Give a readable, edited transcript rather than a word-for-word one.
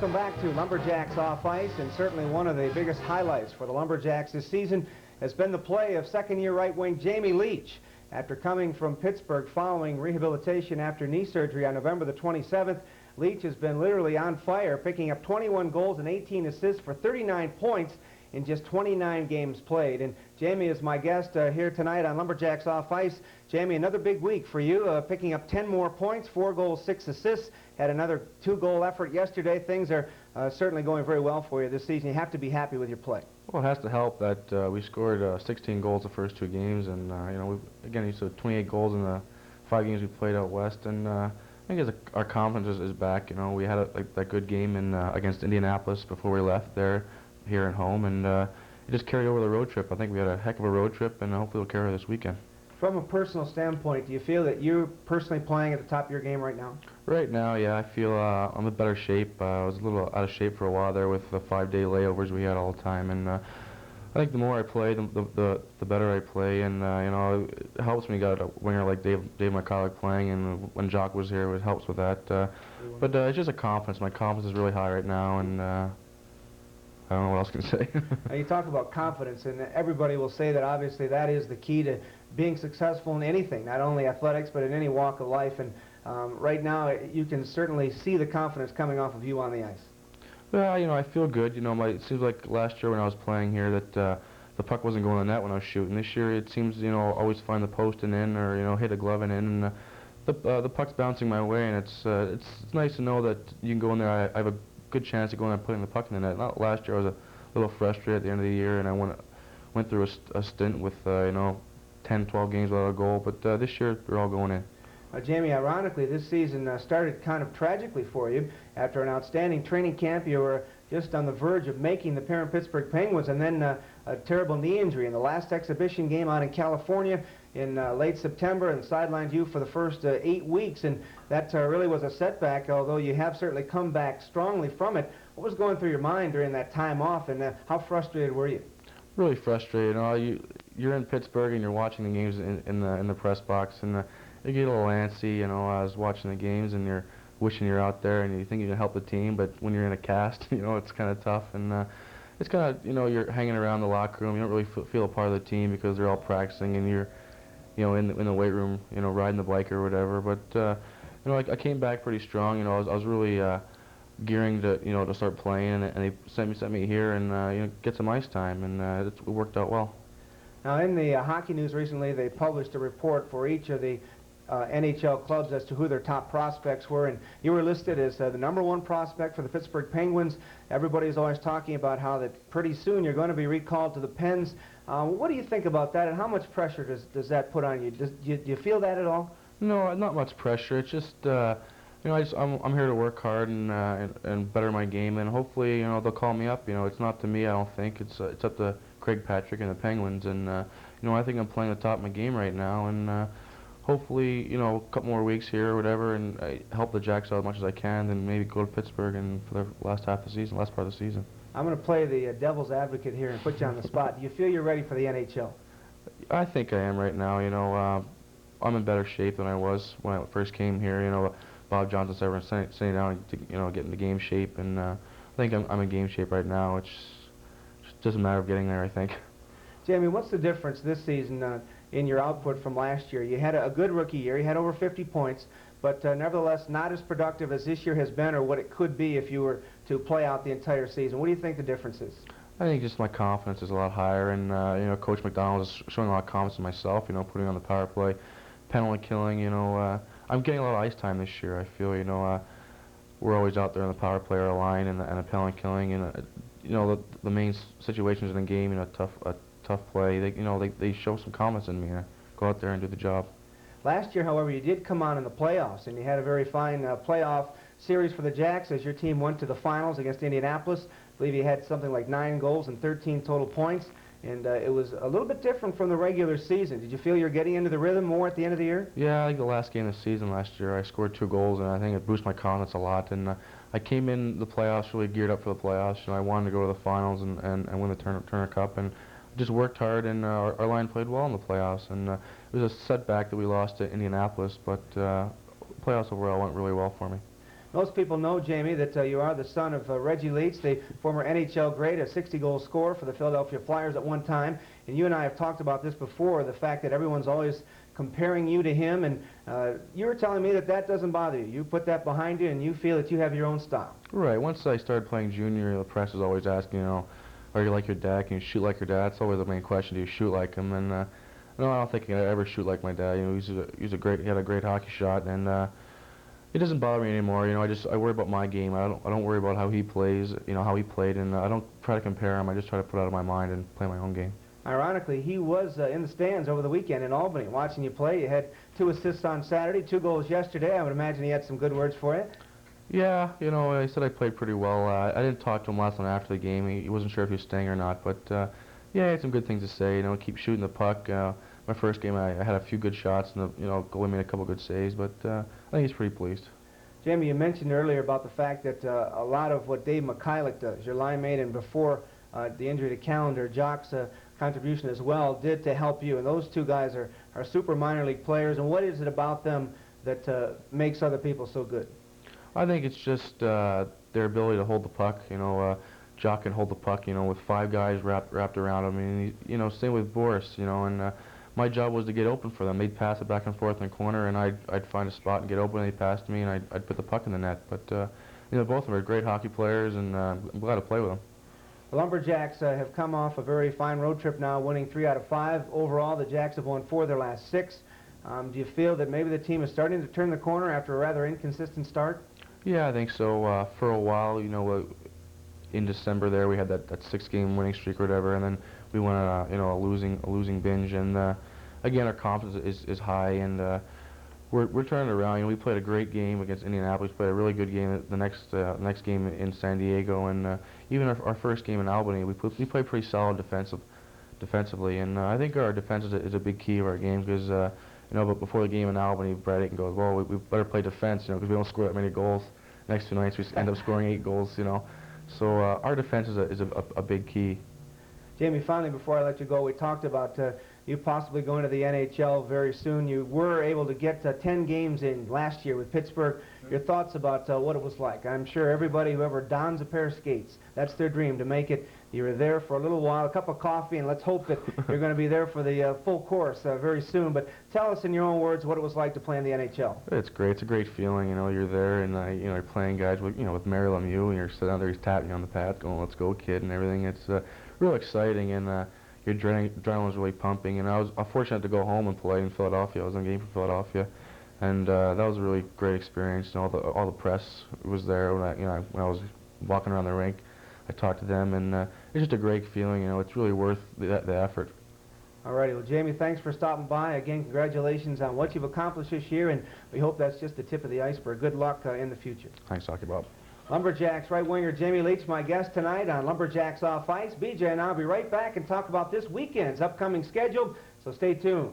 Welcome back to Lumberjacks Off-Ice, and certainly one of the biggest highlights for the Lumberjacks this season has been the play of second-year right wing Jamie Leach. After coming from Pittsburgh following rehabilitation after knee surgery on November the 27th, Leach has been literally on fire, picking up 21 goals and 18 assists for 39 points in just 29 games played. And Jamie is my guest here tonight on Lumberjacks Off-Ice. Jamie, another big week for you, picking up 10 more points, 4 goals, 6 assists. Had another 2-goal effort yesterday. Things are certainly going very well for you this season. You have to be happy with your play. Well, it has to help that we scored 16 goals the first 2 games, and you know, again, you saw 28 goals in the 5 games we played out west, and I think our confidence is back. You know, we had that good game against Indianapolis before we left there, here at home, and it just carried over the road trip. I think we had a heck of a road trip, and hopefully we'll carry this weekend. From a personal standpoint, do you feel that you're personally playing at the top of your game right now? Right now, yeah, I feel I'm in better shape. I was a little out of shape for a while there with the 5-day layovers we had all the time, and I think the more I play, the better I play, and you know, it helps when you got a winger like Dave McCulloch playing, and when Jock was here, it helps with that. But it's just a confidence. My confidence is really high right now, and I don't know what else I can say. Now, you talk about confidence, and everybody will say that obviously that is the key to being successful in anything, not only athletics, but in any walk of life. And right now, you can certainly see the confidence coming off of you on the ice. Well, you know, I feel good. You know, it seems like last year when I was playing here that the puck wasn't going in the net when I was shooting. This year, it seems, you know, always find the post and in, or, you know, hit a glove and in, and the puck's bouncing my way, and it's nice to know that you can go in there. I have a good chance of going and putting the puck in the net. Not last year, I was a little frustrated at the end of the year, and I went through a stint with you know, 10, 12 games without a goal, but this year they're all going in. Jamie, ironically, this season started kind of tragically for you. After an outstanding training camp, you were just on the verge of making the parent Pittsburgh Penguins, and then a terrible knee injury in the last exhibition game out in California in late September, and sidelined you for the first 8 weeks, and that really was a setback, although you have certainly come back strongly from it. What was going through your mind during that time off, and how frustrated were you? Really frustrated. You know, you're in Pittsburgh and you're watching the games in the press box, and you get a little antsy. You know, I was watching the games, and you're wishing you're out there, and you think you can help the team, but when you're in a cast, you know, it's kind of tough, and it's kind of, you know, you're hanging around the locker room. You don't really feel a part of the team because they're all practicing, and you're, you know, in the weight room, you know, riding the bike or whatever. But you know, I came back pretty strong. You know, I was really gearing to, you know, to start playing, and they sent me here and you know, get some ice time, and it worked out well. Now, in the hockey news recently, they published a report for each of the NHL clubs as to who their top prospects were, and you were listed as the #1 prospect for the Pittsburgh Penguins. Everybody's always talking about how that pretty soon you're going to be recalled to the Pens. What do you think about that, and how much pressure does that put on you? Do you feel that at all? No, not much pressure. It's just you know, I'm here to work hard and better my game, and hopefully, you know, they'll call me up. You know, it's not to me, I don't think. It's up to Craig Patrick and the Penguins, and you know, I think I'm playing the top of my game right now, and hopefully, you know, a couple more weeks here or whatever, and help the Jacks out as much as I can, and maybe go to Pittsburgh and for the last part of the season. I'm going to play the devil's advocate here and put you on the spot. Do you feel you're ready for the NHL? I think I am right now. You know, I'm in better shape than I was when I first came here. You know, Bob Johnson said everyone's sitting down to, you know, get into game shape, and I think I'm in game shape right now. It's just a matter of getting there, I think. Jamie, what's the difference this season in your output from last year? You had a good rookie year. You had over 50 points, but nevertheless not as productive as this year has been, or what it could be if you were to play out the entire season. What do you think the difference is? I think just my confidence is a lot higher, and you know, Coach McDonald is showing a lot of confidence in myself. You know, putting on the power play, penalty killing. You know, I'm getting a lot of ice time this year. I feel, you know, we're always out there on the power play or a line and the penalty killing, and you know, the main situations in the game. You know, tough play. They show some confidence in me, and I go out there and do the job. Last year, however, you did come on in the playoffs, and you had a very fine playoff series for the Jacks as your team went to the finals against Indianapolis. I believe you had something like 9 goals and 13 total points, and it was a little bit different from the regular season. Did you feel you're getting into the rhythm more at the end of the year? Yeah, I think the last game of the season last year, I scored 2 goals, and I think it boosted my confidence a lot. And I came in the playoffs really geared up for the playoffs, and I wanted to go to the finals and win the Turner Cup, and just worked hard, and our line played well in the playoffs. And it was a setback that we lost to Indianapolis, but playoffs overall went really well for me. Most people know, Jamie, that you are the son of Reggie Leach, the former NHL great, a 60-goal scorer for the Philadelphia Flyers at one time. And you and I have talked about this before, the fact that everyone's always comparing you to him. And you were telling me that that doesn't bother you. You put that behind you, and you feel that you have your own style. Right. Once I started playing junior, the press was always asking, are you like your dad? Can you shoot like your dad? That's always the main question. Do you shoot like him? And no, I don't think I could ever shoot like my dad. He had a great hockey shot, and it doesn't bother me anymore. I worry about my game. I don't worry about how he plays. How he played, and I don't try to compare him. I just try to put it out of my mind and play my own game. Ironically, he was in the stands over the weekend in Albany watching you play. You had 2 assists on Saturday, 2 goals yesterday. I would imagine he had some good words for you. Yeah, he said I played pretty well. I didn't talk to him last night after the game. He wasn't sure if he was staying or not, but yeah, he had some good things to say. Keep shooting the puck. My first game, I had a few good shots, and goalie made a couple good saves, but I think he's pretty pleased. Jamie, you mentioned earlier about the fact that a lot of what Dave Mikhailuk does, your line mate, and before the injury to Calendar, Jock's contribution as well, did to help you. And those two guys are super minor league players. And what is it about them that makes other people so good? I think it's just their ability to hold the puck. Jock can hold the puck, with 5 guys wrapped around him. And same with Boris, and my job was to get open for them. They'd pass it back and forth in the corner, and I'd find a spot and get open, and they'd pass to me, and I'd put the puck in the net. But both of them are great hockey players, and I'm glad to play with them. The Lumberjacks have come off a very fine road trip now, winning 3 out of 5. Overall, the Jacks have won 4 of their last 6. Do you feel that maybe the team is starting to turn the corner after a rather inconsistent start? Yeah, I think so. For a while, in December there we had that 6-game winning streak or whatever, and then we went on a losing binge, and again our confidence is high, and we're turning it around. We played a great game against Indianapolis, played a really good game the next game in San Diego, and even our first game in Albany, we played pretty solid defensively, and I think our defense is a big key of our game, because but before the game in Albany, Brad Aiken goes, well, we better play defense, because we don't score that many goals. Next 2 nights we end up scoring 8 goals, So our defense is a big key. Jamie, finally, before I let you go, we talked about you possibly going to the NHL very soon. You were able to get 10 games in last year with Pittsburgh. Your thoughts about what it was like? I'm sure everybody who ever dons a pair of skates, that's their dream, to make it. You were there for a little while, a cup of coffee, and let's hope that you're going to be there for the full course very soon. But tell us in your own words what it was like to play in the NHL. It's great. It's a great feeling. You're there, and you're playing guys with with Mary Lemieux, and you're sitting out there, he's tapping you on the pad, going, "Let's go, kid," and everything. It's real exciting, and your adrenaline's really pumping. And I was fortunate to go home and play in Philadelphia. I was on a game for Philadelphia, and that was a really great experience. And all the press was there when I was walking around the rink. I talked to them, and it's just a great feeling. It's really worth the effort. All righty. Well, Jamie, thanks for stopping by. Again, congratulations on what you've accomplished this year, and we hope that's just the tip of the iceberg. Good luck in the future. Thanks, Hockey Bob. Lumberjacks right winger Jamie Leach, my guest tonight on Lumberjacks Off-Ice. BJ and I'll be right back and talk about this weekend's upcoming schedule, so stay tuned.